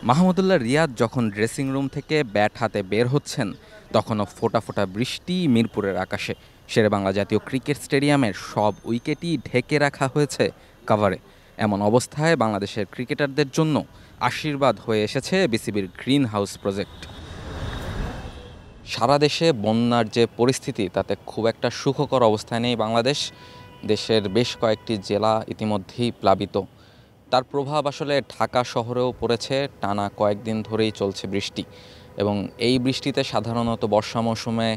মাহমুদুল্লাহ রিয়াদ যখন dressing room থেকে bat হাতে বের হচ্ছেন, তখনও ফোঁটা ফোঁটা বৃষ্টি মিরপুরের আকাশে। শেরেবাংলা জাতীয় ক্রিকেট স্টেডিয়ামের সব উইকেটই ঢেকে রাখা হয়েছে কাভারে। এমন অবস্থায় বাংলাদেশের ক্রিকেটারদের জন্য আশীর্বাদ হয়ে এসেছে বিসিবির গ্রিন হাউস প্রজেক্ট। সারা দেশে বন্যার যে পরিস্থিতি, তাতে খুব একটা সুখকর অবস্থায় নেই বাংলাদেশ। দেশের বেশ কয়েকটি জেলা ইতিমধ্যেই প্লাবিত। তার প্রভাব আসলে ঢাকা শহরেও পড়েছে। টানা কয়েকদিন ধরেই চলছে বৃষ্টি, এবং এই বৃষ্টিতে সাধারণত বর্ষা মৌসুমে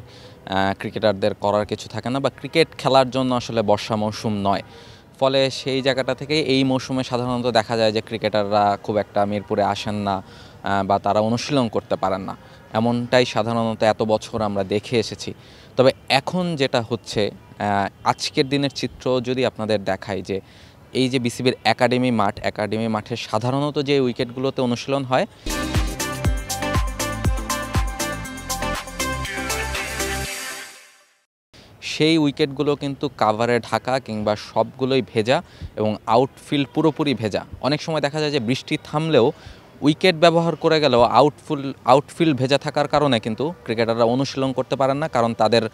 ক্রিকেটারদের করার কিছু থাকে না, বা ক্রিকেট খেলার জন্য আসলে বর্ষা মৌসুম নয়। ফলে সেই জায়গাটা থেকে এই মৌসুমে সাধারণত দেখা যায় যে ক্রিকেটাররা খুব একটা মিরপুরে আসেন না, বা তারা অনুশীলন করতে পারেন না। এমনটাই সাধারণত এত বছর আমরা দেখে এসেছি। তবে এখন যেটা হচ্ছে, আজকের দিনের চিত্র যদি আপনাদের দেখায়, যে এই যে বিসিবির একাডেমি মাঠে সাধারণত যে উইকেটগুলোতে অনুশীলন হয়, সেই উইকেটগুলো কিন্তু কাভারে ঢাকা, কিংবা সবগুলোই ভেজা, এবং আউটফিল্ড পুরোপুরি ভেজা। অনেক সময় দেখা যায় যে বৃষ্টি থামলেও উইকেট ব্যবহার করে গেলেও আউটফিল্ড ভেজা থাকার কারণে কিন্তু ক্রিকেটাররা অনুশীলন করতে পারেন না, কারণ তাদের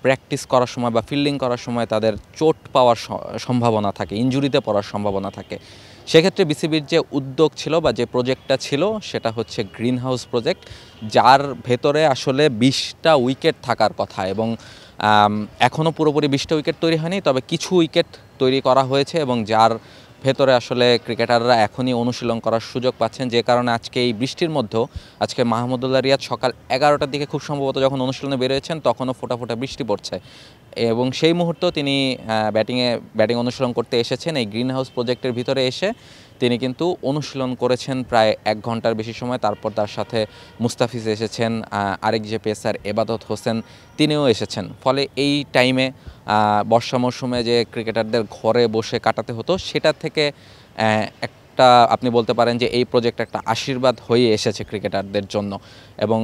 প্র্যাকটিস করার সময় বা ফিল্ডিং করার সময় তাদের চোট পাওয়ার সম্ভাবনা থাকে, ইনজুরিতে পড়ার সম্ভাবনা থাকে। সেক্ষেত্রে বিসিবির যে উদ্যোগ ছিল বা যে প্রজেক্টটা ছিল, সেটা হচ্ছে গ্রিন হাউস প্রজেক্ট, যার ভেতরে আসলে 20টা উইকেট থাকার কথা। এবং এখনও পুরোপুরি 20টা উইকেট তৈরি হয়নি, তবে কিছু উইকেট তৈরি করা হয়েছে, এবং যার ভেতরে আসলে ক্রিকেটাররা এখনই অনুশীলন করার সুযোগ পাচ্ছেন। যে কারণে আজকে এই বৃষ্টির মধ্যেও আজকে মাহমুদুল্লাহ রিয়াদ সকাল 11টার দিকে খুব সম্ভবত যখন অনুশীলনে বেরিয়েছেন, তখনও ফোঁটা ফোঁটা বৃষ্টি পড়ছে, এবং সেই মুহূর্তেও তিনি ব্যাটিং অনুশীলন করতে এসেছেন। এই গ্রিন হাউস প্রজেক্টের ভিতরে এসে তিনি কিন্তু অনুশীলন করেছেন প্রায় 1 ঘন্টার বেশি সময়। তারপর তার সাথে মুস্তাফিজ এসেছেন, আরেক যে পেসার এবাদত হোসেন, তিনিও এসেছেন। ফলে এই টাইমে বর্ষা মৌসুমে যে ক্রিকেটারদের ঘরে বসে কাটাতে হতো, সেটা থেকে একটা আপনি বলতে পারেন যে এই প্রজেক্ট একটা আশীর্বাদ হয়ে এসেছে ক্রিকেটারদের জন্য। এবং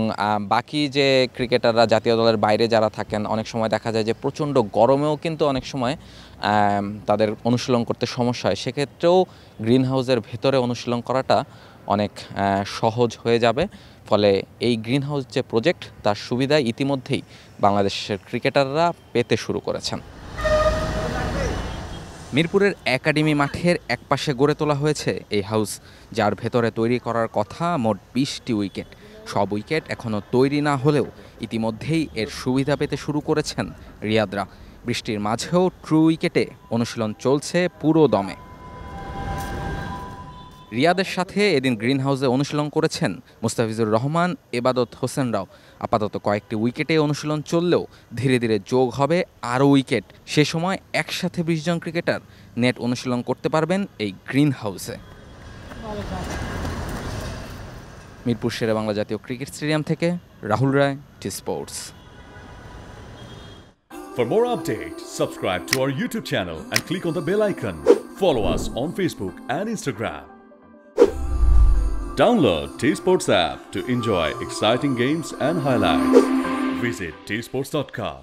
বাকি যে ক্রিকেটাররা জাতীয় দলের বাইরে যারা থাকেন, অনেক সময় দেখা যায় যে প্রচণ্ড গরমেও কিন্তু অনেক সময় তাদের অনুশীলন করতে সমস্যা হয়। সেক্ষেত্রেও গ্রিন হাউসের ভেতরে অনুশীলন করাটা অনেক সহজ হয়ে যাবে। ফলে এই গ্রিন হাউস যে প্রজেক্ট, তার সুবিধা ইতিমধ্যেই বাংলাদেশের ক্রিকেটাররা পেতে শুরু করেছেন। মিরপুরের একাডেমি মাঠের একপাশে গড়ে তোলা হয়েছে এই হাউস, যার ভেতরে তৈরি করার কথা মোট 20টি উইকেট। সব উইকেট এখনও তৈরি না হলেও ইতিমধ্যেই এর সুবিধা পেতে শুরু করেছেন রিয়াদরা। বৃষ্টির মাঝেও ট্রু উইকেটে অনুশীলন চলছে পুরো দমে। রিয়াদের সাথে এদিন গ্রিন হাউসে অনুশীলন করেছেন মুস্তাফিজুর রহমান, এবাদত হোসেনরাও। আপাতত কয়েকটি উইকেটে অনুশীলন চললেও ধীরে ধীরে যোগ হবে আরও উইকেট। সে সময় একসাথে 20 জন ক্রিকেটার নেট অনুশীলন করতে পারবেন এই গ্রিন হাউসে। মিরপুর শেরেবাংলা জাতীয় ক্রিকেট স্টেডিয়াম থেকে রাহুল রায়, T Sports. For more updates, subscribe to our YouTube channel and click on the bell icon. Follow us on Facebook and Instagram. Download T-Sports app to enjoy exciting games and highlights. Visit tsports.com.